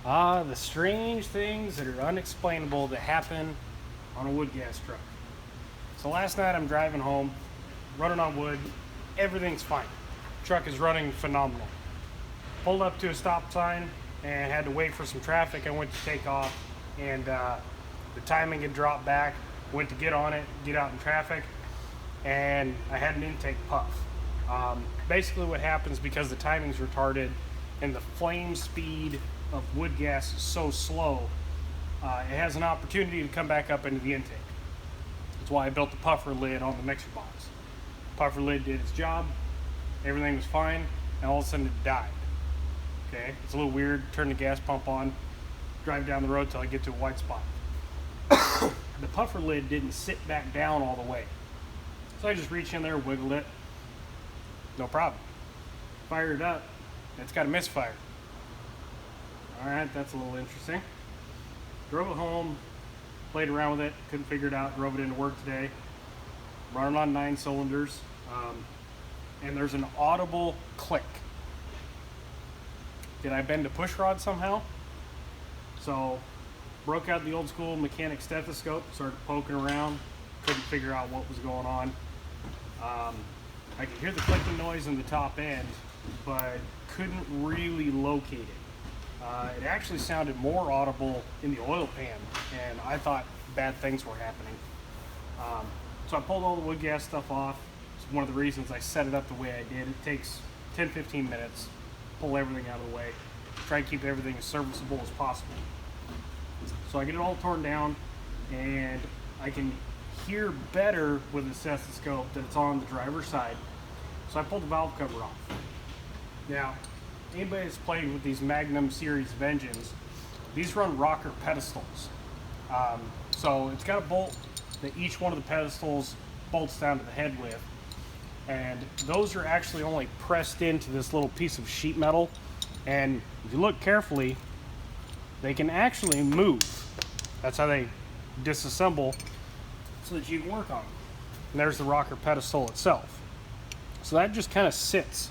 The strange things that are unexplainable that happen on a wood gas truck. So last night I'm driving home, running on wood, everything's fine. Truck is running phenomenal. Pulled up to a stop sign and had to wait for some traffic. I went to take off and the timing had dropped back. Went to get on it, get out in traffic, and I had an intake puff. Basically what happens, because the timing's retarded and the flame speed of wood gas is so slow, it has an opportunity to come back up into the intake. That's why I built the puffer lid on the mixer box. Puffer lid did its job, everything was fine, and all of a sudden it died. Okay, it's a little weird. Turn the gas pump on, drive down the road till I get to a white spot. The puffer lid didn't sit back down all the way, so I just reached in there, wiggled it, no problem. Fired it up, it's got a misfire. Alright, that's a little interesting. Drove it home, played around with it, couldn't figure it out, drove it into work today. Running on 9 cylinders, and there's an audible click. Did I bend a push rod somehow? So, broke out the old school mechanic stethoscope, started poking around, couldn't figure out what was going on. I could hear the clicking noise in the top end, but couldn't really locate it. It actually sounded more audible in the oil pan, and I thought bad things were happening. So I pulled all the wood gas stuff off. It's one of the reasons I set it up the way I did. It takes 10-15 minutes, pull everything out of the way, try and keep everything as serviceable as possible. So I get it all torn down, and I can hear better with the stethoscope that it's on the driver's side. So I pulled the valve cover off. Now, anybody that's played with these Magnum series of engines, these run rocker pedestals. So it's got a bolt that each one of the pedestals bolts down to the head with, and those are actually only pressed into this little piece of sheet metal, and if you look carefully, they can actually move. That's how they disassemble so that you can work on them. And there's the rocker pedestal itself. So that just kind of sits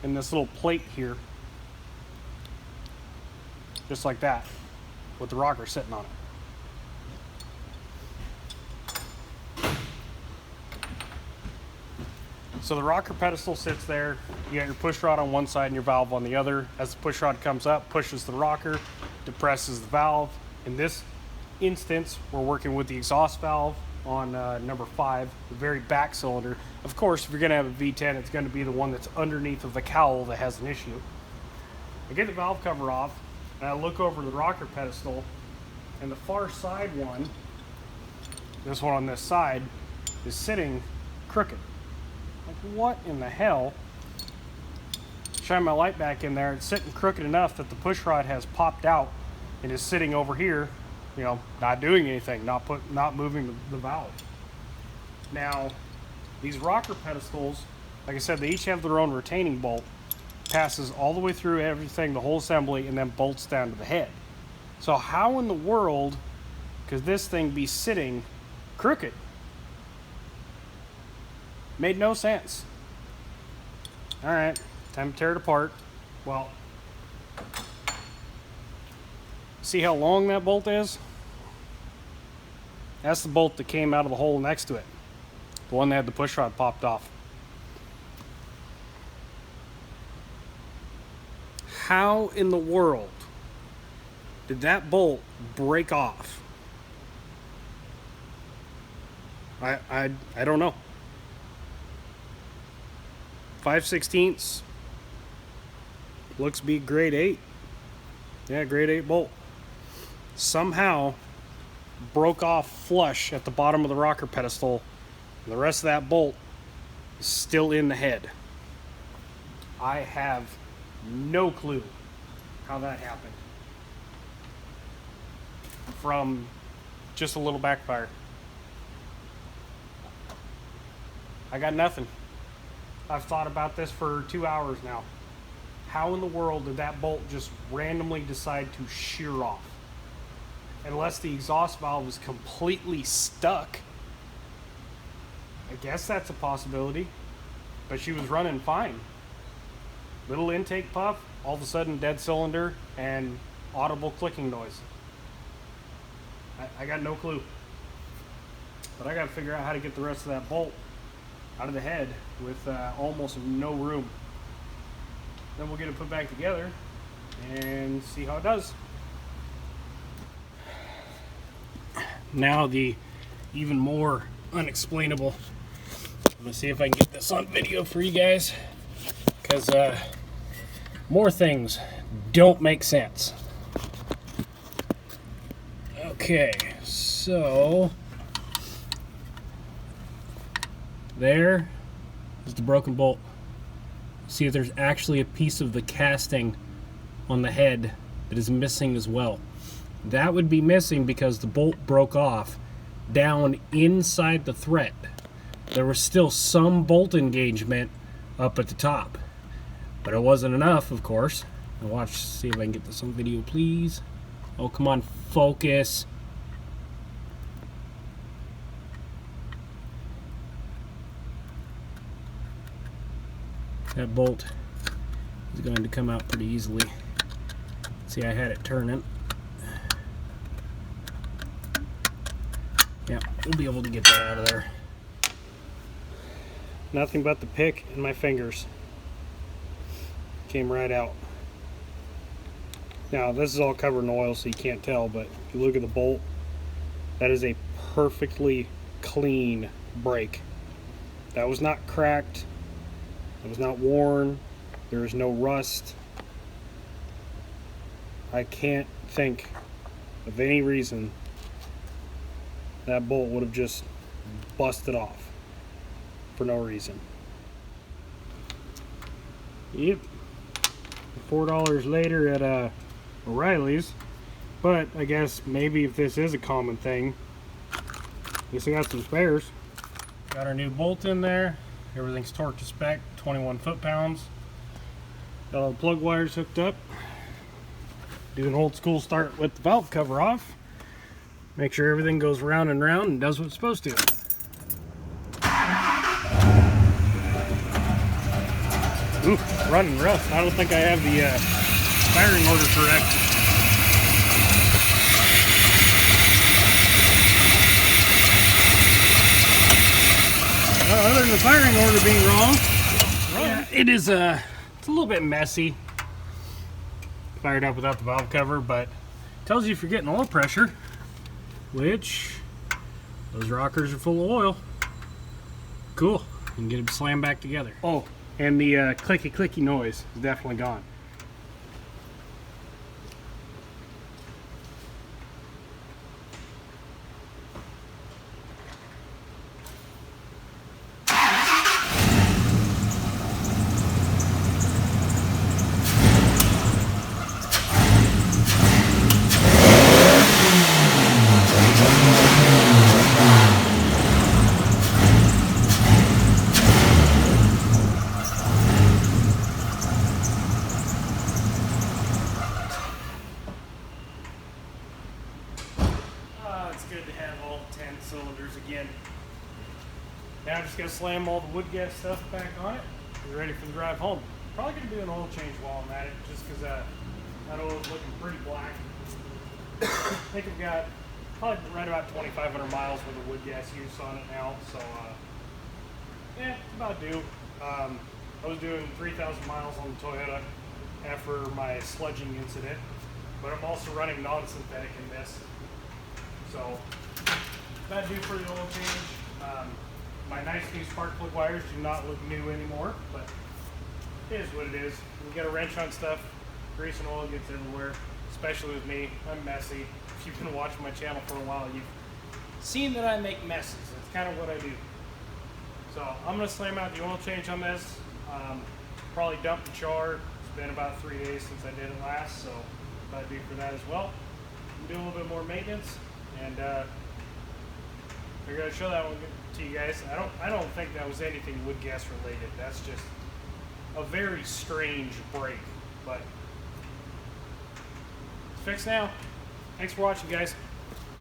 in this little plate here, just like that, with the rocker sitting on it. So the rocker pedestal sits there. You got your push rod on one side and your valve on the other. As the push rod comes up, pushes the rocker, depresses the valve. In this instance, we're working with the exhaust valve on number 5, the very back cylinder. Of course, if you're going to have a V10, it's going to be the one that's underneath of the cowl that has an issue. I get the valve cover off, and I look over the rocker pedestal, and the far side one, this one on this side, is sitting crooked. Like, what in the hell? Shine my light back in there. It's sitting crooked enough that the push rod has popped out and is sitting over here, you know, not doing anything, not moving the valve. Now, these rocker pedestals, like I said, they each have their own retaining bolt. Passes all the way through everything, the whole assembly, and then bolts down to the head. So how in the world could this thing be sitting crooked? Made no sense. All right, time to tear it apart. Well, see how long that bolt is? That's the bolt that came out of the hole next to it. The one that had the push rod popped off. How in the world did that bolt break off? I don't know. 5/16 looks to be grade 8. Yeah, grade 8 bolt. Somehow broke off flush at the bottom of the rocker pedestal, and the rest of that bolt is still in the head. I have no clue how that happened from just a little backfire. I got nothing. I've thought about this for 2 hours now. How in the world did that bolt just randomly decide to shear off? Unless the exhaust valve is completely stuck. I guess that's a possibility. But she was running fine. Little intake puff, all of a sudden dead cylinder and audible clicking noise. I got no clue. But I got to figure out how to get the rest of that bolt out of the head with almost no room. Then we'll get it put back together and see how it does. Now the even more unexplainable. I'm gonna see if I can get this on video for you guys, because more things don't make sense. Okay, so there is the broken bolt. See if there's actually a piece of the casting on the head that is missing as well. That would be missing because the bolt broke off down inside the thread. There was still some bolt engagement up at the top, but it wasn't enough, of course. Now watch, see if I can get this on video, please. Oh, come on, focus. That bolt is going to come out pretty easily. See, I had it turning. Yeah, we'll be able to get that out of there. Nothing but the pick and my fingers. Came right out. Now, this is all covered in oil, so you can't tell, but if you look at the bolt, that is a perfectly clean break. That was not cracked. It was not worn. There is no rust. I can't think of any reason that bolt would have just busted off for no reason. Yep. $4 later at O'Reilly's, but I guess maybe if this is a common thing, I guess I got some spares. Got our new bolt in there. Everything's torqued to spec, 21 foot-pounds. Got all the plug wires hooked up. Do an old school start with the valve cover off. Make sure everything goes round and round and does what it's supposed to. Ooh, running rough. I don't think I have the firing order correct. Other than the firing order being wrong, yeah, it's a little bit messy. Fired up without the valve cover, but it tells you if you're getting oil pressure, which those rockers are full of oil. Cool. You can get them slammed back together. Oh, and the clicky noise is definitely gone. Good to have all 10 cylinders again. Now I'm just going to slam all the wood gas stuff back on it. Be ready for the drive home. Probably going to do an oil change while I'm at it, just because that oil is looking pretty black. I think I've got probably right about 2,500 miles worth of wood gas use on it now, so yeah, it's about due. I was doing 3,000 miles on the Toyota after my sludging incident, but I'm also running non-synthetic in this. So, that due for the oil change. My nice new spark plug wires do not look new anymore, but it is what it is. You get a wrench on stuff, grease and oil gets everywhere, especially with me. I'm messy. If you've been watching my channel for a while, you've seen that I make messes. That's kind of what I do. So, I'm going to slam out the oil change on this. Probably dump the char. It's been about 3 days since I did it last, so that'd be for that as well. Do a little bit more maintenance. And we're going to show that one to you guys. I don't think that was anything wood gas related. That's just a very strange break, but it's fixed now. Thanks for watching, guys.